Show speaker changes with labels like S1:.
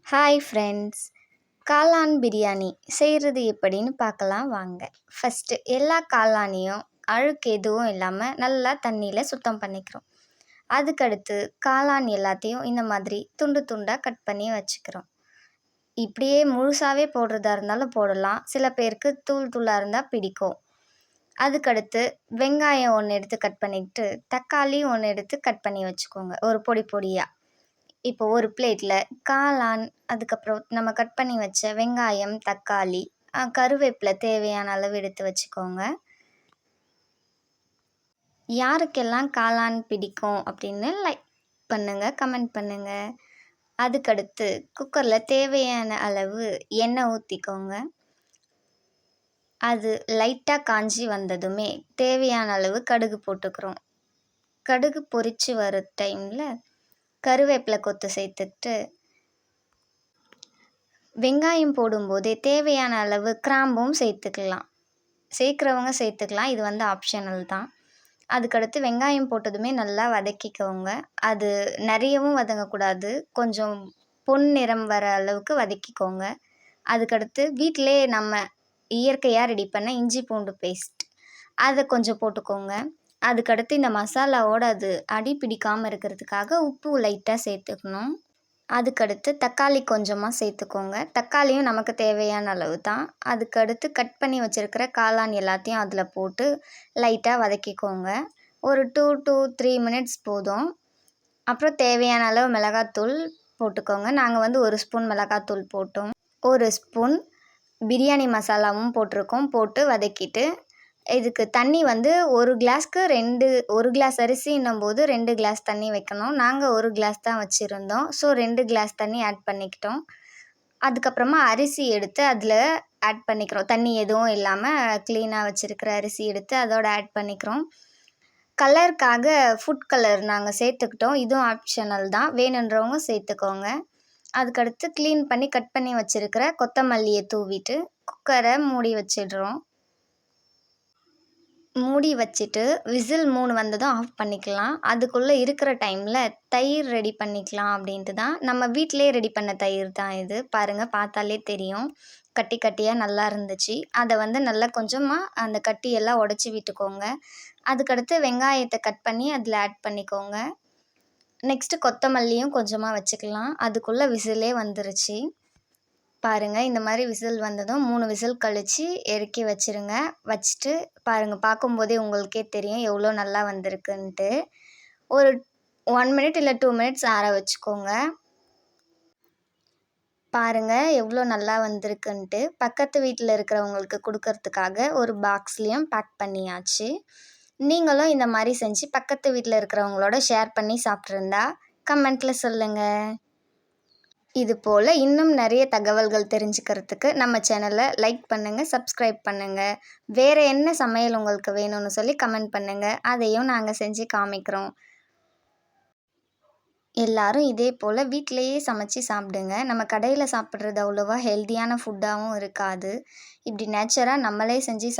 S1: Hi friends! காளான் பிரியாணி செய்கிறது எப்படின்னு பார்க்கலாம் வாங்க. ஃபஸ்ட்டு எல்லா காளானையும் அழுக்கு எதுவும் இல்லாமல் நல்லா தண்ணியில் சுத்தம் பண்ணிக்கிறோம். அதுக்கடுத்து காளான் எல்லாத்தையும் இந்த மாதிரி துண்டு துண்டாக கட் பண்ணி வச்சுக்கிறோம். இப்படியே முழுசாகவே போடுறதா இருந்தாலும் போடலாம். சில பேருக்கு தூள் தூளாக இருந்தால் பிடிக்கும். அதுக்கடுத்து வெங்காயம் ஒன்று எடுத்து கட் பண்ணிக்கிட்டு தக்காளி ஒன்று எடுத்து கட் பண்ணி வச்சுக்கோங்க, ஒரு பொடி பொடியாக. இப்போ ஒரு பிளேட்டில் காளான், அதுக்கப்புறம் நம்ம கட் பண்ணி வச்ச வெங்காயம், தக்காளி, கருவேப்பிலை தேவையான அளவு எடுத்து வச்சுக்கோங்க. யாருக்கெல்லாம் காளான் பிடிக்கும் அப்படின்னு லைக் பண்ணுங்கள், கமெண்ட் பண்ணுங்கள். அதுக்கடுத்து குக்கரில் தேவையான அளவு எண்ணெய் ஊற்றிக்கோங்க. அது லைட்டாக காஞ்சி வந்ததுமே தேவையான அளவு கடுகு போட்டுக்கிறோம். கடுகு பொரித்து வர டைமில் கருவேப்பிலை கொத்து சேர்த்துட்டு வெங்காயம் போடும்போதே தேவையான அளவு கிராம்பும் சேர்த்துக்கலாம். சேர்க்குறவங்க சேர்த்துக்கலாம், இது ஆப்ஷனல் தான். அதுக்கடுத்து வெங்காயம் போட்டதுமே நல்லா வதக்கிக்கோங்க. அது நிறையவும் வதங்கக்கூடாது, கொஞ்சம் பொன்னிறம் வர அளவுக்கு வதக்கிக்கோங்க. அதுக்கடுத்து வீட்டிலே நம்ம இயற்கையாக ரெடி பண்ண இஞ்சி பூண்டு பேஸ்ட் அதை கொஞ்சம் போட்டுக்கோங்க. அதுக்கடுத்து இந்த மசாலாவோடு அது அடி பிடிக்காமல் இருக்கிறதுக்காக உப்பு லைட்டாக சேர்த்துக்கணும். அதுக்கடுத்து தக்காளி கொஞ்சமாக சேர்த்துக்கோங்க. தக்காளியும் நமக்கு தேவையான அளவு தான். அதுக்கடுத்து கட் பண்ணி வச்சுருக்கிற காளான் எல்லாத்தையும் அதில் போட்டு லைட்டாக வதக்கிக்கோங்க. ஒரு 2 to 3 மினிட்ஸ் போதும். அப்புறம் தேவையான அளவு மிளகாத்தூள் போட்டுக்கோங்க. நாங்கள் 1 ஸ்பூன் மிளகாத்தூள் போட்டோம். 1 ஸ்பூன் பிரியாணி மசாலாவும் போட்டிருக்கோம். போட்டு வதக்கிட்டு இதுக்கு தண்ணி 1 கிளாஸ்க்கு 1 கிளாஸ் அரிசின்னும் போது 2 கிளாஸ் தண்ணி வைக்கணும். நாங்கள் 1 கிளாஸ் தான் வச்சுருந்தோம். ஸோ 2 கிளாஸ் தண்ணி ஆட் பண்ணிக்கிட்டோம். அதுக்கப்புறமா அரிசி எடுத்து அதில் ஆட் பண்ணிக்கிறோம். தண்ணி எதுவும் இல்லாமல் க்ளீனாக வச்சுருக்கிற அரிசி எடுத்து அதோடு ஆட் பண்ணிக்கிறோம். கலருக்காக ஃபுட் கலர் நாங்கள் சேர்த்துக்கிட்டோம். இதுவும் ஆப்ஷனல் தான், வேணுன்றவங்க சேர்த்துக்கோங்க. அதுக்கடுத்து க்ளீன் பண்ணி கட் பண்ணி வச்சுருக்கிற கொத்தமல்லியை தூவிட்டு குக்கரை மூடி வச்சிடுறோம். மூடி வச்சுட்டு விசில் 3 வந்ததும் ஆஃப் பண்ணிக்கலாம். அதுக்குள்ளே இருக்கிற டைமில் தயிர் ரெடி பண்ணிக்கலாம் அப்படின்ட்டு தான். நம்ம வீட்டிலே ரெடி பண்ண தயிர் தான் இது. பாருங்கள், பார்த்தாலே தெரியும், கட்டி கட்டியாக நல்லா இருந்துச்சு. அதை நல்லா கொஞ்சமாக அந்த கட்டியெல்லாம் உடச்சி விட்டுக்கோங்க. அதுக்கடுத்து வெங்காயத்தை கட் பண்ணி அதில் ஆட் பண்ணிக்கோங்க. நெக்ஸ்ட்டு கொத்தமல்லியும் கொஞ்சமாக வச்சுக்கலாம். அதுக்குள்ளே விசிலே வந்துருச்சு. பாருங்கள், இந்த மாதிரி விசில் வந்ததும் 3 விசில் கழித்து இறக்கி வச்சுருங்க. வச்சுட்டு பாருங்கள், பார்க்கும்போதே உங்களுக்கே தெரியும் எவ்வளோ நல்லா வந்திருக்குன்ட்டு. ஒரு 1 மினிட் இல்லை 2 மினிட்ஸ் ஆற வச்சுக்கோங்க. பாருங்கள் எவ்வளோ நல்லா வந்திருக்குன்ட்டு. பக்கத்து வீட்டில் இருக்கிறவங்களுக்கு கொடுக்கறதுக்காக ஒரு பாக்ஸ்லேயும் பேக் பண்ணியாச்சு. நீங்களும் இந்த மாதிரி செஞ்சு பக்கத்து வீட்டில் இருக்கிறவங்களோட ஷேர் பண்ணி சாப்பிட்ருந்தா கமெண்ட்டில் சொல்லுங்கள். இது போல் இன்னும் நிறைய தகவல்கள் தெரிஞ்சுக்கிறதுக்கு நம்ம சேனலை லைக் பண்ணுங்கள், சப்ஸ்கிரைப் பண்ணுங்கள். வேறு என்ன சமையல் உங்களுக்கு வேணும்னு சொல்லி கமெண்ட் பண்ணுங்கள், அதையும் நாங்கள் செஞ்சு காமிக்கிறோம். எல்லாரும் இதே போல் வீட்டிலையே சமைச்சு சாப்பிடுங்க. நம்ம கடையில் சாப்பிட்றது அவ்வளோவா ஹெல்த்தியான ஃபுட்டாகவும் இருக்காது. இப்படி நேச்சராக நம்மளே செஞ்சு